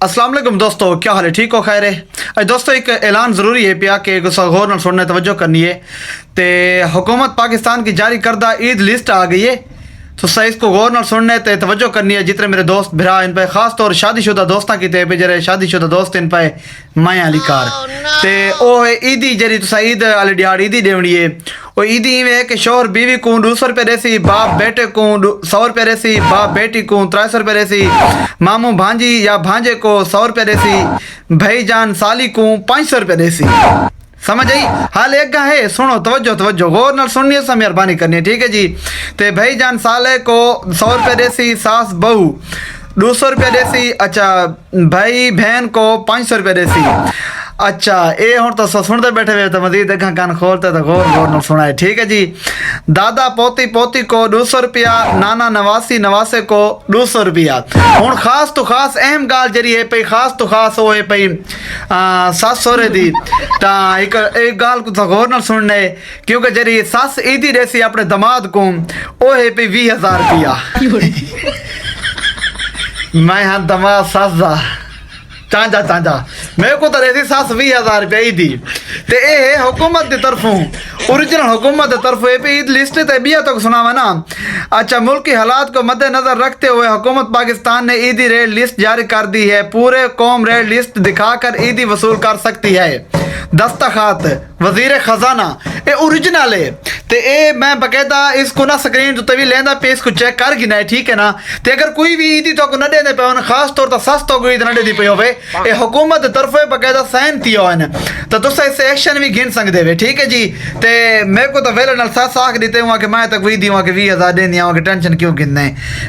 अस्सलाम वालेकुम दोस्तों, क्या हाल है? ठीक हो? खैर है दोस्तों। एक ऐलान ज़रूरी है पिया कि गौर न सुनने तवज्जो करनी है। तो हुकूमत पाकिस्तान की जारी करदा ईद लिस्ट आ गई है, तो सही इसको गौर न सुनने ते तवज्जो करनी है। जितने मेरे दोस्त भरा इन पे ख़ास तौर शादीशुदा दोस्तां की पे जरे शादीशुदा दोस्त इन पे माया अली कार ते ओह ईदी जरी तुसा ईद वाली दिहाड़ी ईदी देवनी है। वो ईदी इवें है कि शोहर बीवी को 200 रुपये देसी, बाप बेटे को 100 रुपये देसी, बाप बेटी को 300 रुपये देसी, मामू भांजी या भांजे को 100 रुपये देसी, भाईजान साली को 500 रुपये देसी। समझ आई? हाल एक गा है, सुनो तवज्जो तवज्जो गौर नाल सुननी है, मेहरबानी करनी है, ठीक है जी। ते भाईजान साले को 100 रुपये देसी, सास बहू 200 रुपये देसी। अच्छा, भाई बहन को 500 रुपये देसी। अच्छा, ये हूँ तो सुनते बैठे हुए तो मजीद देखा कान खोलते तो गौर गौर न सुना है, ठीक है जी। दादा पोती पोती को 200 रुपया, नाना नवासी नवासे को 200 रुपया। हूँ खास तो खास अहम गाल जरी है पई, खास तो खास वो है पई सस सोरे दी। ता एक गाल को तो गौर न सुनने, क्योंकि जरी सस ईदी देसी अपने दमाद को वो है पई 20,000 रुपया। मैं हाँ दमाद सस दा चांजा चांजा मेरे को तो रहती 20,000 रुपया ईदी। ते ये है हुकूमत की तरफों, ओरिजिनल हुकूमत की तरफों ये पे ईद लिस्ट ते बिया तो सुनावा ना। अच्छा, मुल्क के हालात को मद्देनजर रखते हुए हुकूमत पाकिस्तान ने ईदी रेट लिस्ट जारी कर दी है। पूरे कौम रेट लिस्ट दिखाकर ईदी वसूल कर सकती है। दस्तखत वजीर खजाना ये ओरिजिनल है। ते ए मैं बकायदा इसको ना स्क्रीन तो भी लेंदा पे इसको चेक कर गिना है, ठीक है ना। ते अगर कोई भी ईदी तो को न देने पे खास तौर पर सस तो कोई न दे दी पे होवे, ए हुकूमत की तरफ बकायदा साइन थी होन तो तुस इससे एक्शन भी गिन सकदे वे, ठीक है जी। ते मेरे को तो वेले नाल सस आख देते हुआ कि मैं तक वही दी हुआ कि 20,000 देनी हुआ कि टेंशन क्यों गिनने।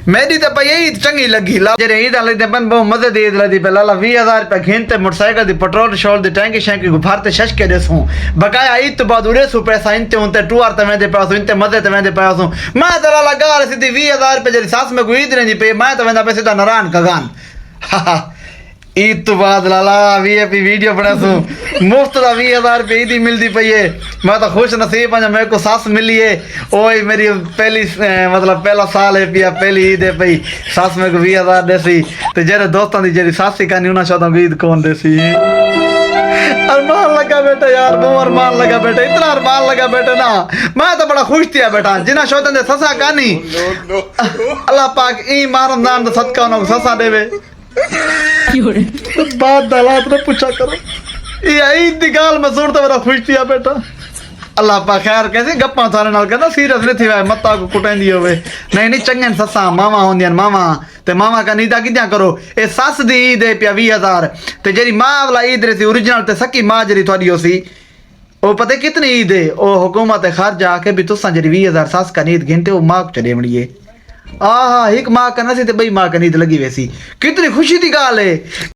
मेरी तो भाई यही चंगी लगी ला जे ईद वाले दिन बहुत मजे दे लदी पे लाला 20,000 रुपया घिनते मोटरसाइकिल दी पेट्रोल शोल दी टैंकी शैंकी को भरते शश के देसूं बकाया ईद तो बाद उड़े सु पैसा इनते उनते टूर ते वेंदे पैसो इनते मजे ते वेंदे पैसो। मैं तो लाला गाल सीधी 20,000 रुपया जरी सास में कोई ईद नहीं पे, मैं तो वेंदा पे सीधा नारायण कगान। ईद तो बाद लाला वीआईपी वीडियो बना सू मुफ्त का 20,000 रुपये ईदी मिलती पई है। मैं तो खुश नसीब हाँ मेरे को सास मिली है। ओए मेरी पहली मतलब पहला साल है पिया, पहली ईद है पई, सास मेरे को 20,000 देसी। तो जेरे दोस्तों की जेरी सासी कहनी उन्हें शोधा ईद कौन देसी। अरमान लगा बेटा यार, वो अरमान लगा बेटा, इतना अरमान लगा बेटा ना। मैं तो बड़ा खुश थी बेटा जिन्हें शोधन दे ससा कहनी। अल्लाह पाक ई मारम नाम दा सदका उन्हें ससा देवे। बात दलात ने पूछा करो ये ईद दी गाल मैं सुनता बड़ा खुश थी बेटा। अल्लाह पा खैर कैसे गप्पा थारे नाल कहना सीरियस नहीं थी मत्ता को कुटेंदी होवे। नहीं नहीं चंगे ससा मामा होंदियां मामा ते मामा का नीदा किद्या करो। ए सस दी ईद है पिया 20,000 ते जेरी मां वाला ईद रही ओरिजिनल ते सकी मां जेरी थोड़ी होसी ओ पता कितनी ईद है। ओ हुकूमत खर्च आके भी तुसा जेरी 20,000 सस का नीद गिनते वो मां को चले बणिए। आहा एक मां का नसी ते बई मां का नीद लगी वैसी, कितनी खुशी दी गाल है।